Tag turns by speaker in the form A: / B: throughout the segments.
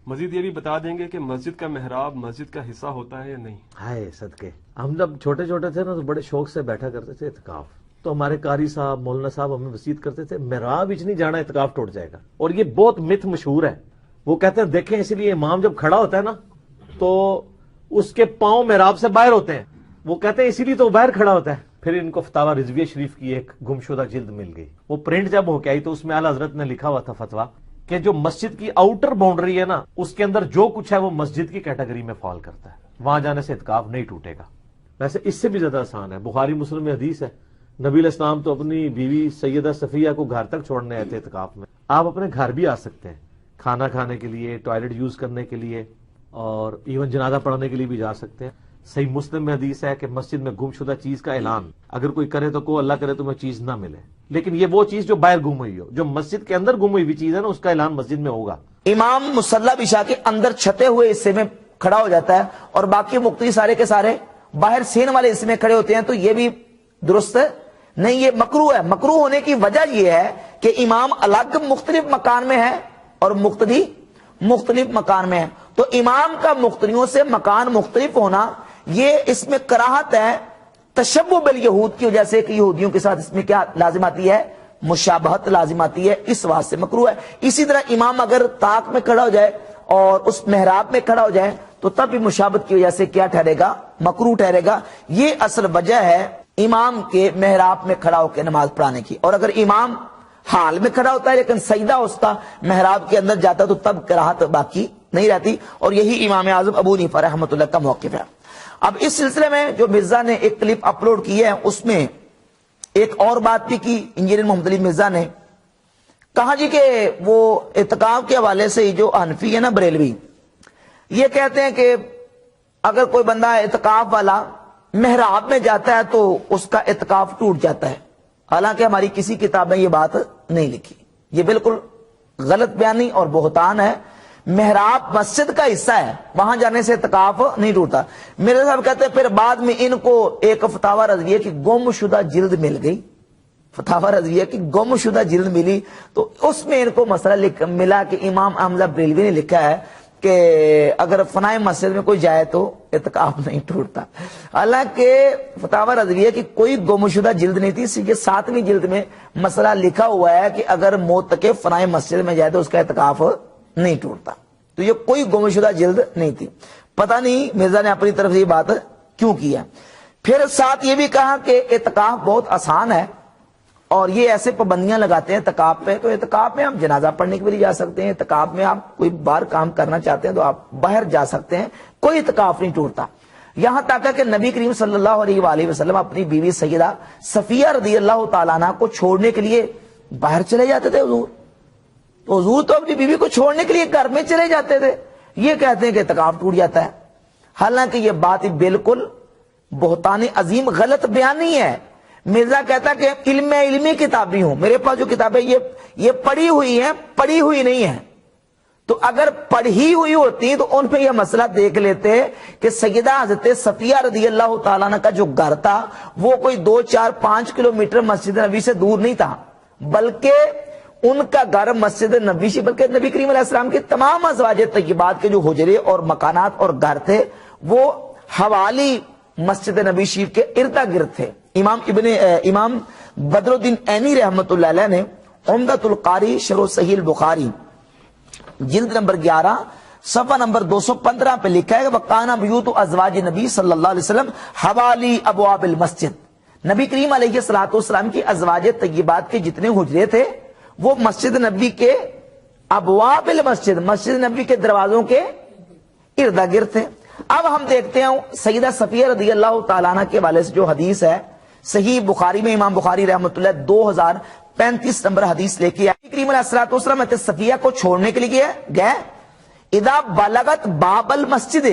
A: مزید یہ بھی بتا دیں گے کہ مسجد کا محراب مسجد کا حصہ ہوتا ہے یا نہیں؟
B: ہائے صدقے، ہم جب چھوٹے چھوٹے تھے نا تو بڑے شوق سے بیٹھا کرتے تھے اعتکاف، تو ہمارے قاری صاحب مولانا صاحب ہمیں وصیت کرتے تھے محراب اچ نہیں جانا، اعتکاف ٹوٹ جائے گا۔ اور یہ بہت مت مشہور ہے، وہ کہتے ہیں دیکھیں اسی لیے امام جب کھڑا ہوتا ہے نا تو اس کے پاؤں محراب سے باہر ہوتے ہیں، وہ کہتے ہیں اسی لیے تو باہر کھڑا ہوتا ہے۔ پھر ان کو فتاوی رضویہ شریف کی ایک گمشدہ جلد مل گئی، وہ پرنٹ جب ہو کے آئی تو اس میں اعلیٰ حضرت نے لکھا ہوا تھا فتویٰ کہ جو مسجد کی آؤٹر باؤنڈری ہے نا اس کے اندر جو کچھ ہے وہ مسجد کی کیٹیگری میں فال کرتا ہے، وہاں جانے سے اعتکاف نہیں ٹوٹے گا۔ ویسے اس سے بھی زیادہ آسان ہے، بخاری مسلم میں حدیث ہے، نبی علیہ السلام تو اپنی بیوی سیدہ صفیہ کو گھر تک چھوڑنے آئے تھے اعتکاف میں۔ آپ اپنے گھر بھی آ سکتے ہیں، کھانا کھانے کے لیے، ٹوائلٹ یوز کرنے کے لیے، اور ایون جنازہ پڑھنے کے لیے بھی جا سکتے ہیں۔ صحیح مسلم میں حدیث ہے کہ مسجد میں گم شدہ چیز کا اعلان اگر کوئی کرے تو کو اللہ کرے تمہیں چیز نہ ملے، لیکن یہ وہ چیز جو باہر گم ہوئی ہو، جو مسجد کے اندر گم ہوئی ہوئی چیز ہے نا اس کا اعلان مسجد میں ہوگا۔
C: امام مصلی بچھا کے اندر چھتے ہوئے حصے میں کھڑا ہو جاتا ہے اور باقی مقتدی سارے کے سارے باہر سین والے حصے میں کھڑے ہوتے ہیں، تو یہ بھی درست نہیں، یہ مکروہ ہے۔ مکروہ ہونے کی وجہ یہ ہے کہ امام الگ مختلف مکان میں ہے اور مقتدی مختلف مکان میں ہے، تو امام کا مقتدیوں سے مکان مختلف ہونا یہ اس میں کراہت ہے تشبہ بالیہود کی وجہ سے، کہ یہودیوں کے ساتھ اس میں کیا لازم آتی ہے، مشابہت لازم آتی ہے، اس واسطے سے مکروہ ہے۔ اسی طرح امام اگر طاق میں کھڑا ہو جائے اور اس محراب میں کھڑا ہو جائے تو تب بھی مشابہت کی وجہ سے کیا ٹھہرے گا، مکروہ ٹھہرے گا۔ یہ اصل وجہ ہے امام کے محراب میں کھڑا ہو کے نماز پڑھانے کی۔ اور اگر امام حال میں کھڑا ہوتا ہے لیکن سجدہ اس کا محراب کے اندر جاتا تو تب کراہت باقی نہیں رہتی، اور یہی امام اعظم ابو حنیفہ رحمۃ اللہ کا موقف ہے۔ اب اس سلسلے میں جو مرزا نے ایک کلپ اپلوڈ کی ہے اس میں ایک اور بات بھی کی انجینئر محمد علی مرزا نے، کہا جی کہ وہ اعتکاف کے حوالے سے جو حنفی ہے نا بریلوی، یہ کہتے ہیں کہ اگر کوئی بندہ اعتکاف والا محراب میں جاتا ہے تو اس کا اعتکاف ٹوٹ جاتا ہے، حالانکہ ہماری کسی کتاب میں یہ بات نہیں لکھی۔ یہ بالکل غلط بیانی اور بہتان ہے۔ محراب مسجد کا حصہ ہے، وہاں جانے سے اعتکاف نہیں ٹوٹتا۔ میرے صاحب کہتے ہیں پھر بعد میں ان کو ایک فتاوی رضویہ کی گم شدہ جلد مل گئی، فتاوی رضویہ کی گم شدہ جلد ملی، تو اس میں ان کو مسئلہ ملا کہ امام احمد بریلوی نے لکھا ہے کہ اگر فنائے مسجد میں کوئی جائے تو اعتکاف نہیں ٹوٹتا، حالانکہ فتاوی رضویہ کی کوئی گم شدہ جلد نہیں تھی، یہ 7ویں جلد میں مسئلہ لکھا ہوا ہے کہ اگر معتکف فنائے مسجد میں جائے تو اس کا اعتکاف نہیں ٹوٹتا، تو یہ کوئی گم شدہ جلد نہیں تھی۔ پتہ نہیں مرزا نے اپنی طرف سے یہ بات کیوں کی ہے۔ پھر ساتھ یہ بھی کہا کہ اعتکاف بہت آسان ہے، اور یہ ایسے پابندیاں لگاتے ہیں اعتکاف پہ، تو اعتکاف میں آپ جنازہ پڑھنے کے لیے جا سکتے ہیں، اعتکاف میں آپ کوئی باہر کام کرنا چاہتے ہیں تو آپ باہر جا سکتے ہیں، کوئی اعتکاف نہیں ٹوٹتا۔ یہاں تک کہ نبی کریم صلی اللہ علیہ وآلہ وسلم اپنی بیوی سیدہ صفیہ رضی اللہ تعالیٰ عنہ کو چھوڑنے کے لیے باہر چلے جاتے تھے حضور، تو حضور تو اپنی بیوی کو چھوڑنے کے لیے گھر میں چلے جاتے تھے، یہ کہتے ہیں کہ اعتکاف ٹوٹ جاتا ہے، حالانکہ یہ بات بالکل بہتان عظیم غلط بیان نہیں ہے۔ مرزا کہتا کہ علمی کتابی ہوں، میرے پاس جو کتابیں یہ پڑھی ہوئی ہیں، پڑھی ہوئی نہیں ہے، تو اگر پڑھی ہوئی ہوتی تو ان پہ یہ مسئلہ دیکھ لیتے کہ سیدہ حضرت صفیہ رضی اللہ تعالیٰ عنہ کا جو گھر تھا وہ کوئی 2 4 5 کلومیٹر مسجد نبی سے دور نہیں تھا، بلکہ ان کا گھر مسجد نبی سے، بلکہ نبی کریم علیہ السلام کے تمام ازواج طیبات کے جو حجرے اور مکانات اور گھر تھے وہ حوالی مسجد نبی شریف کے ارد گرد تھے۔ امام بدر الدین عینی رحمت اللہ علیہ نے عمدۃ القاری شرح صحیح البخاری جلد نمبر 11 صفحہ نمبر 215 پہ لکھا ہے کہ وَقَانَ بِيُوتُ أَزْوَاجِ نبی صلی اللہ علیہ وسلم حوالی ابواب المسجد، نبی کریم علیہ السلام کی ازواج طیبات کے جتنے حجرے تھے وہ مسجد نبی کے ابواب المسجد، مسجد نبی کے دروازوں کے ارد گرد تھے۔ اب ہم دیکھتے ہیں سیدہ صفیہ رضی اللہ تعالیٰ عنہ کے والے سے جو حدیث ہے صحیح بخاری میں، امام بخاری رحمۃ اللہ 2035 نمبر حدیث لے کے آئے، کریم علیہ السلام صفیہ کو چھوڑنے کے لیے گئے، اذا بلغت باب المسجد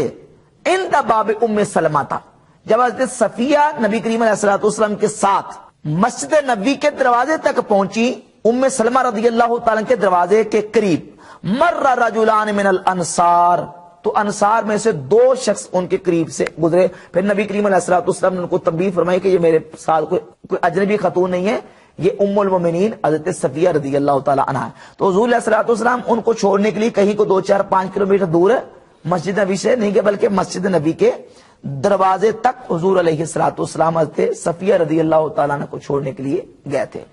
C: عند باب ام سلمہ تھا، جب حضرت صفیہ نبی کریم علیہ السلام کے ساتھ مسجد نبی کے دروازے تک پہنچی، ام سلمہ رضی اللہ تعالیٰ کے دروازے کے قریب مر رجلان من الانصار، تو انصار میں سے 2 شخص ان کے قریب سے گزرے، پھر نبی کریم علیہ السلام نے ان کو تنبیہ فرمائی کہ یہ میرے ساتھ کوئی اجنبی خاتون نہیں ہے، یہ ام المومنین حضرت صفیہ رضی اللہ تعالی عنہ ہے. تو حضور علیہ الصلوۃ والسلام ان کو چھوڑنے کے لیے کہیں کو 2, 4, 5 کلومیٹر دور مسجد نبی سے نہیں گئے، بلکہ مسجد نبی کے دروازے تک حضور علیہ الصلوۃ والسلام حضرت صفیہ رضی اللہ تعالیٰ عنہ کو چھوڑنے کے لیے گئے تھے.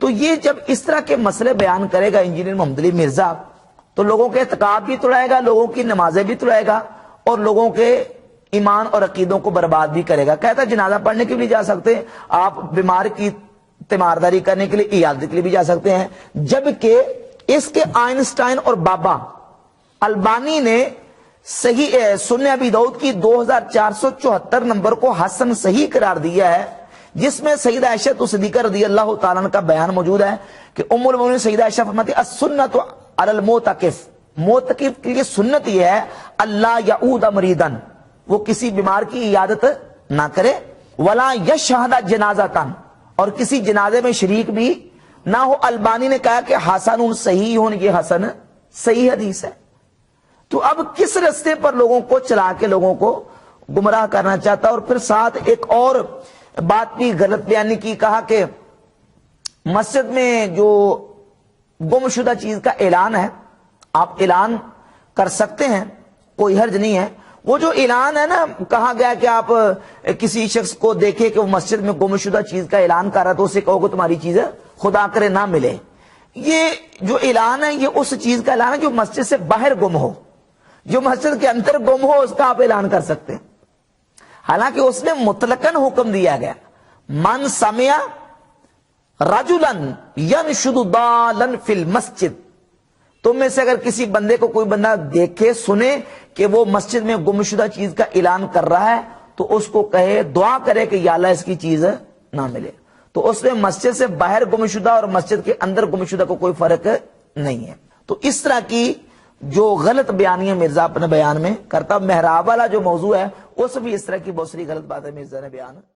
C: تو یہ جب اس طرح کے مسئلے بیان کرے گا انجینئر محمد علی مرزا تو لوگوں کے اعتقاد بھی توڑائے گا، لوگوں کی نمازیں بھی توڑائے گا اور لوگوں کے ایمان اور عقیدوں کو برباد بھی کرے گا. کہتا ہے جنازہ پڑھنے کے لیے جا سکتے ہیں آپ، بیمار کی تیمارداری کرنے کے لیے عیادت کے لیے بھی جا سکتے ہیں، جبکہ اس کے آئنسٹائن اور بابا البانی نے صحیح سنن ابی داؤد کی 2474 نمبر کو حسن صحیح قرار دیا ہے، جس میں سیدہ عائشہ صدیقہ رضی اللہ تعالیٰ عنہ کا بیان موجود ہے کہ ام المومنین سیدہ عائشہ فرماتی ہے السنت علی المعتکف، معتکف کے لیے سنت یہ ہے اللہ یعود مریدن، وہ کسی بیمار کی عیادت نہ کرے، ولا یشہد جنازتن، اور کسی جنازے میں شریک بھی نہ ہو. البانی نے کہا کہ حسن صحیح ہون، یہ حسن صحیح حدیث ہے. تو اب کس رستے پر لوگوں کو چلا کے لوگوں کو گمراہ کرنا چاہتا ہے. اور پھر ساتھ ایک اور بات بھی غلط بیانی کی، کہا کہ مسجد میں جو گم شدہ چیز کا اعلان ہے آپ اعلان کر سکتے ہیں، کوئی حرج نہیں ہے. وہ جو اعلان ہے نا، کہا گیا کہ آپ کسی شخص کو دیکھیں کہ وہ مسجد میں گم شدہ چیز کا اعلان کر رہا ہے تو اسے کہو کہ تمہاری چیز خدا کرے نہ ملے. یہ جو اعلان ہے یہ اس چیز کا اعلان ہے جو مسجد سے باہر گم ہو، جو مسجد کے اندر گم ہو اس کا آپ اعلان کر سکتے ہیں. حالانکہ اس نے مطلقاً حکم دیا گیا من سمع رجلا ینشد ضالا فی المسجد، تم میں سے اگر کسی بندے کو کوئی بندہ دیکھے سنے کہ وہ مسجد میں گمشدہ چیز کا اعلان کر رہا ہے تو اس کو کہے، دعا کرے کہ یا اللہ اس کی چیز نہ ملے. تو اس میں مسجد سے باہر گمشدہ اور مسجد کے اندر گمشدہ کو کوئی فرق نہیں ہے. تو اس طرح کی جو غلط بیانیاں مرزا اپنے بیان میں کرتا. محراب والا جو موضوع ہے اس بھی اس طرح کی بہت ساری غلط باتیں مرزا نے بیان